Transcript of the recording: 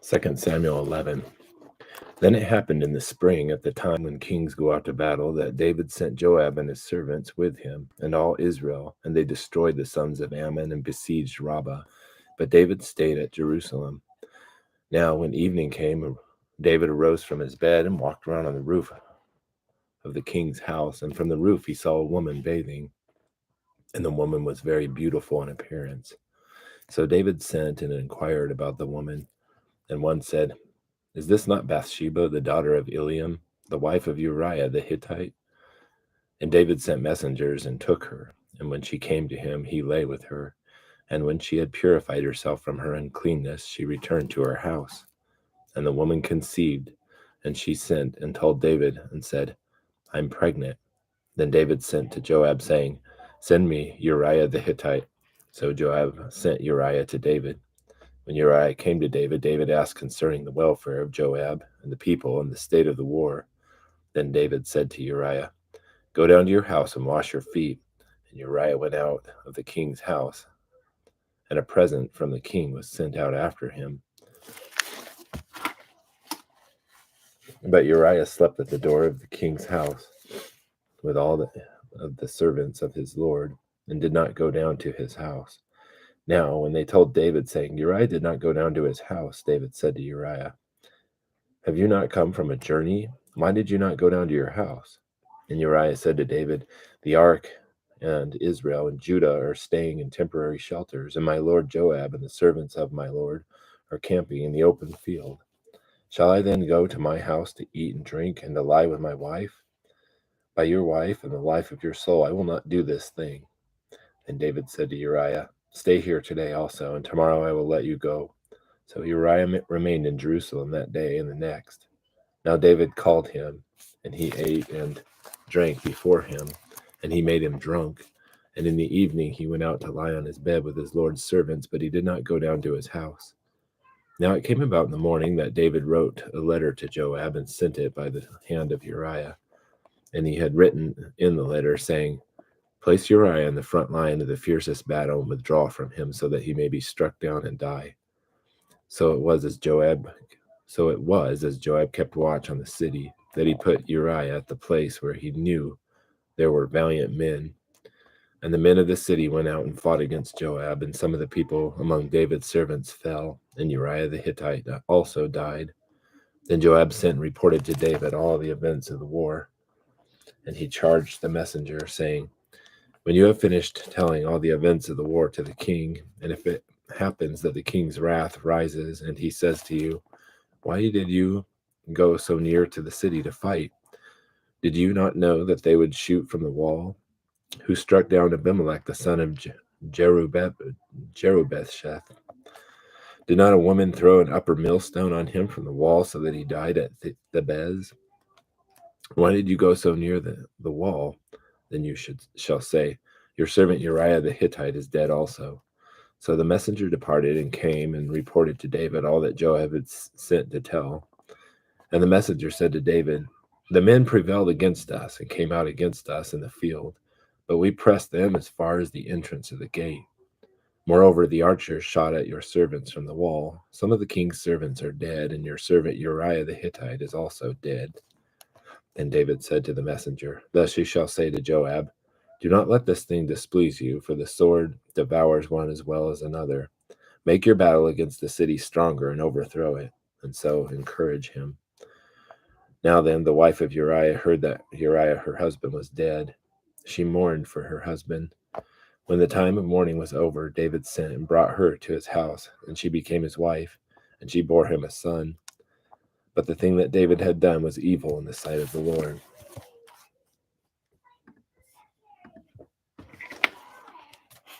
2 Samuel 11. Then it happened in the spring, at the time when kings go out to battle, that David sent Joab and his servants with him, and all Israel, and they destroyed the sons of Ammon and besieged Rabbah. But David stayed at Jerusalem. Now, when evening came, David arose from his bed and walked around on the roof of the king's house, and from the roof he saw a woman bathing, and the woman was very beautiful in appearance. So David sent and inquired about the woman, and one said, "Is this not Bathsheba, the daughter of Eliam, the wife of Uriah the Hittite?" And David sent messengers and took her, and when she came to him, he lay with her. And when she had purified herself from her uncleanness, she returned to her house. And the woman conceived, and she sent and told David and said, "I'm pregnant." Then David sent to Joab, saying, "Send me Uriah the Hittite." So Joab sent Uriah to David. When Uriah came to David, David asked concerning the welfare of Joab and the people and the state of the war. Then David said to Uriah, "Go down to your house and wash your feet." And Uriah went out of the king's house, and a present from the king was sent out after him. But Uriah slept at the door of the king's house with all of the servants of his lord, and did not go down to his house. Now, when they told David, saying, "Uriah did not go down to his house," David said to Uriah, "Have you not come from a journey? Why did you not go down to your house?" And Uriah said to David, "The ark and Israel and Judah are staying in temporary shelters, and my lord Joab and the servants of my lord are camping in the open field. Shall I then go to my house to eat and drink and to lie with my wife? By your wife and the life of your soul, I will not do this thing." And David said to Uriah, "Stay here today also, and tomorrow I will let you go." So Uriah remained in Jerusalem that day and the next. Now David called him, and he ate and drank before him, and he made him drunk. And in the evening he went out to lie on his bed with his lord's servants, but he did not go down to his house. Now it came about in the morning that David wrote a letter to Joab and sent it by the hand of Uriah. And he had written in the letter, saying, "Place Uriah in the front line of the fiercest battle and withdraw from him, so that he may be struck down and die." So it was as Joab kept watch on the city, that he put Uriah at the place where he knew there were valiant men. And the men of the city went out and fought against Joab, and some of the people among David's servants fell, and Uriah the Hittite also died. Then Joab sent and reported to David all the events of the war. And he charged the messenger, saying, "When you have finished telling all the events of the war to the king, and if it happens that the king's wrath rises, and he says to you, 'Why did you go so near to the city to fight? Did you not know that they would shoot from the wall? Who struck down Abimelech, the son of Jerubesheth? Did not a woman throw an upper millstone on him from the wall so that he died at Thebez? Why did you go so near the wall?' Then you shall say, 'Your servant Uriah the Hittite is dead also.'" So the messenger departed and came and reported to David all that Joab had sent to tell. And the messenger said to David, "The men prevailed against us and came out against us in the field, but we pressed them as far as the entrance of the gate. Moreover, the archers shot at your servants from the wall. Some of the king's servants are dead, and your servant Uriah the Hittite is also dead." Then David said to the messenger, "Thus you shall say to Joab, 'Do not let this thing displease you, for the sword devours one as well as another. Make your battle against the city stronger and overthrow it, and so encourage him.'" Now then, the wife of Uriah heard that Uriah, her husband, was dead. She mourned for her husband. When the time of mourning was over, David sent and brought her to his house, and she became his wife, and she bore him a son. But the thing that David had done was evil in the sight of the Lord.